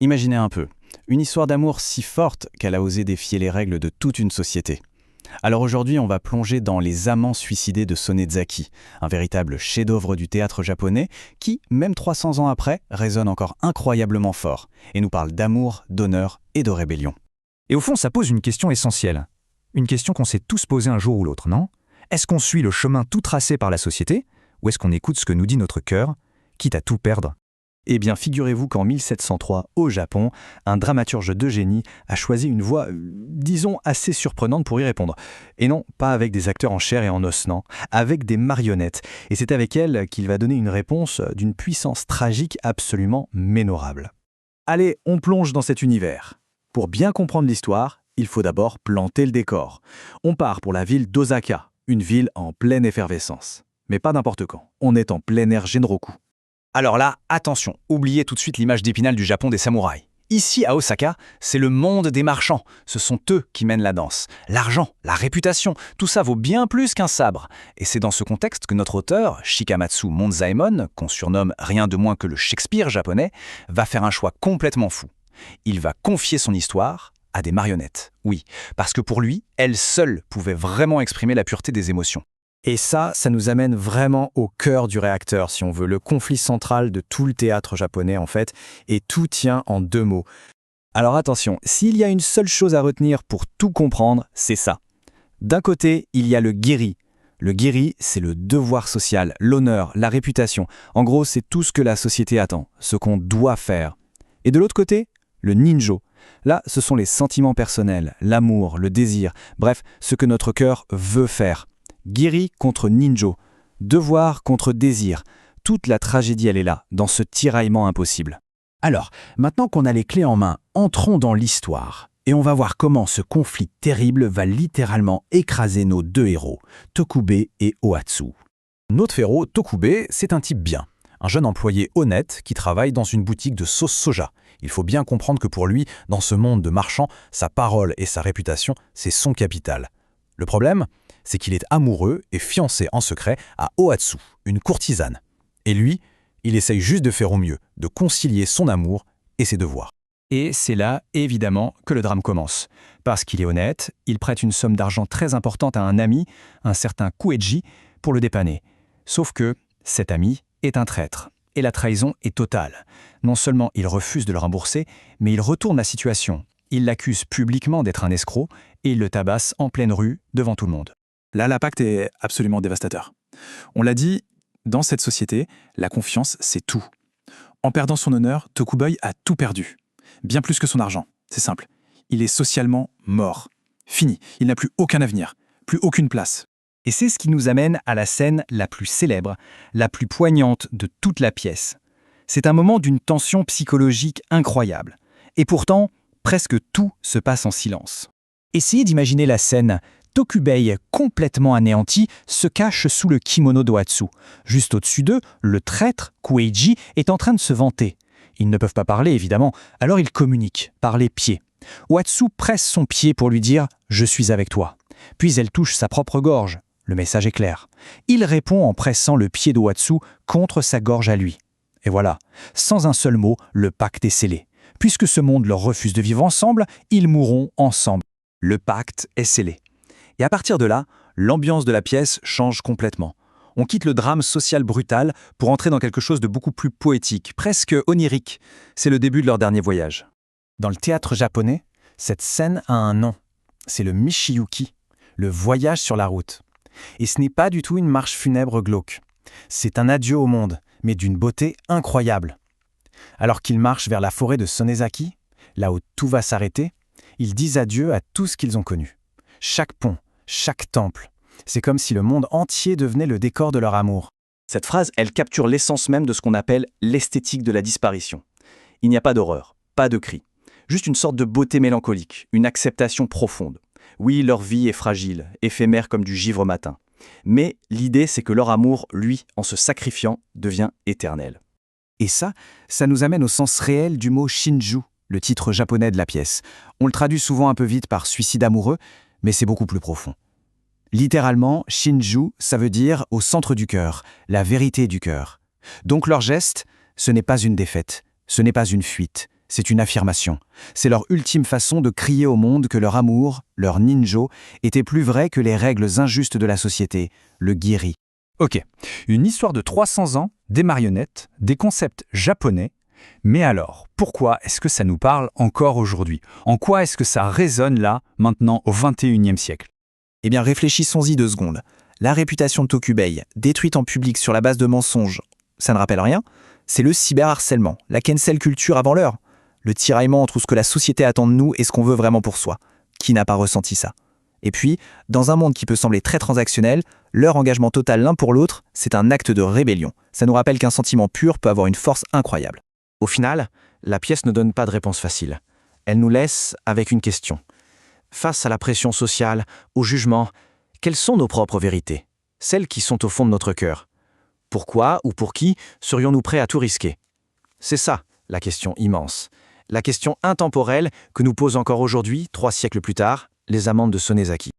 Imaginez un peu, une histoire d'amour si forte qu'elle a osé défier les règles de toute une société. Alors aujourd'hui, on va plonger dans Les Amants suicidés de Sonezaki, un véritable chef-d'œuvre du théâtre japonais qui, même 300 ans après, résonne encore incroyablement fort et nous parle d'amour, d'honneur et de rébellion. Et au fond, ça pose une question essentielle. Une question qu'on s'est tous posée un jour ou l'autre, non? Est-ce qu'on suit le chemin tout tracé par la société, ou est-ce qu'on écoute ce que nous dit notre cœur, quitte à tout perdre? Eh bien, figurez-vous qu'en 1703, au Japon, un dramaturge de génie a choisi une voie, disons, assez surprenante pour y répondre. Et non, pas avec des acteurs en chair et en os, non, avec des marionnettes. Et c'est avec elles qu'il va donner une réponse d'une puissance tragique absolument mémorable. Allez, on plonge dans cet univers. Pour bien comprendre l'histoire, il faut d'abord planter le décor. On part pour la ville d'Osaka, une ville en pleine effervescence. Mais pas n'importe quand, on est en plein air Genroku. Alors là, attention, oubliez tout de suite l'image d'Épinal du Japon des samouraïs. Ici, à Osaka, c'est le monde des marchands. Ce sont eux qui mènent la danse. L'argent, la réputation, tout ça vaut bien plus qu'un sabre. Et c'est dans ce contexte que notre auteur, Shikamatsu Monzaemon, qu'on surnomme rien de moins que le Shakespeare japonais, va faire un choix complètement fou. Il va confier son histoire à des marionnettes. Oui, parce que pour lui, elles seules pouvaient vraiment exprimer la pureté des émotions. Et ça nous amène vraiment au cœur du réacteur, si on veut, le conflit central de tout le théâtre japonais en fait, et tout tient en deux mots. Alors attention, s'il y a une seule chose à retenir pour tout comprendre, c'est ça. D'un côté, il y a le giri. Le giri, c'est le devoir social, l'honneur, la réputation. En gros, c'est tout ce que la société attend, ce qu'on doit faire. Et de l'autre côté, le ninjo. Là, ce sont les sentiments personnels, l'amour, le désir, bref, ce que notre cœur veut faire. Giri contre ninjo, devoir contre désir. Toute la tragédie, elle est là, dans ce tiraillement impossible. Alors, maintenant qu'on a les clés en main, entrons dans l'histoire. Et on va voir comment ce conflit terrible va littéralement écraser nos deux héros, Tokubei et Ohatsu. Notre héros, Tokubei, c'est un type bien. Un jeune employé honnête qui travaille dans une boutique de sauce soja. Il faut bien comprendre que pour lui, dans ce monde de marchands, sa parole et sa réputation, c'est son capital. Le problème, c'est qu'il est amoureux et fiancé en secret à Ohatsu, une courtisane. Et lui, il essaye juste de faire au mieux, de concilier son amour et ses devoirs. Et c'est là, évidemment, que le drame commence. Parce qu'il est honnête, il prête une somme d'argent très importante à un ami, un certain Kueji, pour le dépanner. Sauf que cet ami est un traître. Et la trahison est totale. Non seulement il refuse de le rembourser, mais il retourne la situation. Il l'accuse publiquement d'être un escroc et il le tabasse en pleine rue devant tout le monde. Là, l'impact est absolument dévastateur. On l'a dit, dans cette société, la confiance, c'est tout. En perdant son honneur, Tokubei a tout perdu. Bien plus que son argent. C'est simple. Il est socialement mort. Fini. Il n'a plus aucun avenir. Plus aucune place. Et c'est ce qui nous amène à la scène la plus célèbre, la plus poignante de toute la pièce. C'est un moment d'une tension psychologique incroyable. Et pourtant, presque tout se passe en silence. Essayez d'imaginer la scène. Tokubei, complètement anéanti, se cache sous le kimono d'Ohatsu. Juste au-dessus d'eux, le traître, Kueiji, est en train de se vanter. Ils ne peuvent pas parler, évidemment, alors ils communiquent, par les pieds. Ohatsu presse son pied pour lui dire « Je suis avec toi ». Puis elle touche sa propre gorge. Le message est clair. Il répond en pressant le pied d'Ohatsu contre sa gorge à lui. Et voilà, sans un seul mot, le pacte est scellé. Puisque ce monde leur refuse de vivre ensemble, ils mourront ensemble. Le pacte est scellé. Et à partir de là, l'ambiance de la pièce change complètement. On quitte le drame social brutal pour entrer dans quelque chose de beaucoup plus poétique, presque onirique. C'est le début de leur dernier voyage. Dans le théâtre japonais, cette scène a un nom. C'est le Michiyuki, le voyage sur la route. Et ce n'est pas du tout une marche funèbre glauque. C'est un adieu au monde, mais d'une beauté incroyable. Alors qu'ils marchent vers la forêt de Sonezaki, là où tout va s'arrêter, ils disent adieu à tout ce qu'ils ont connu. Chaque pont, chaque temple. C'est comme si le monde entier devenait le décor de leur amour. Cette phrase, elle capture l'essence même de ce qu'on appelle l'esthétique de la disparition. Il n'y a pas d'horreur, pas de cri. Juste une sorte de beauté mélancolique, une acceptation profonde. Oui, leur vie est fragile, éphémère comme du givre matin. Mais l'idée, c'est que leur amour, lui, en se sacrifiant, devient éternel. Et ça nous amène au sens réel du mot shinju, le titre japonais de la pièce. On le traduit souvent un peu vite par suicide amoureux, mais c'est beaucoup plus profond. Littéralement, shinju, ça veut dire au centre du cœur, la vérité du cœur. Donc leur geste, ce n'est pas une défaite, ce n'est pas une fuite, C'est une affirmation. C'est leur ultime façon de crier au monde que leur amour, leur ninjo, était plus vrai que les règles injustes de la société, le giri. Ok, une histoire de 300 ans, des marionnettes, des concepts japonais. Mais alors, pourquoi est-ce que ça nous parle encore aujourd'hui? En quoi est-ce que ça résonne là, maintenant au XXIe siècle? Eh bien, réfléchissons-y 2 secondes. La réputation de Tokubei, détruite en public sur la base de mensonges, ça ne rappelle rien? C'est le cyberharcèlement, la cancel culture avant l'heure. Le tiraillement entre ce que la société attend de nous et ce qu'on veut vraiment pour soi. Qui n'a pas ressenti ça? Et puis, dans un monde qui peut sembler très transactionnel, leur engagement total l'un pour l'autre, c'est un acte de rébellion. Ça nous rappelle qu'un sentiment pur peut avoir une force incroyable. Au final, la pièce ne donne pas de réponse facile. Elle nous laisse avec une question. Face à la pression sociale, au jugement, quelles sont nos propres vérités? Celles qui sont au fond de notre cœur. Pourquoi ou pour qui serions-nous prêts à tout risquer? C'est ça, la question immense. La question intemporelle que nous posent encore aujourd'hui, 3 siècles plus tard, les amants de Sonezaki.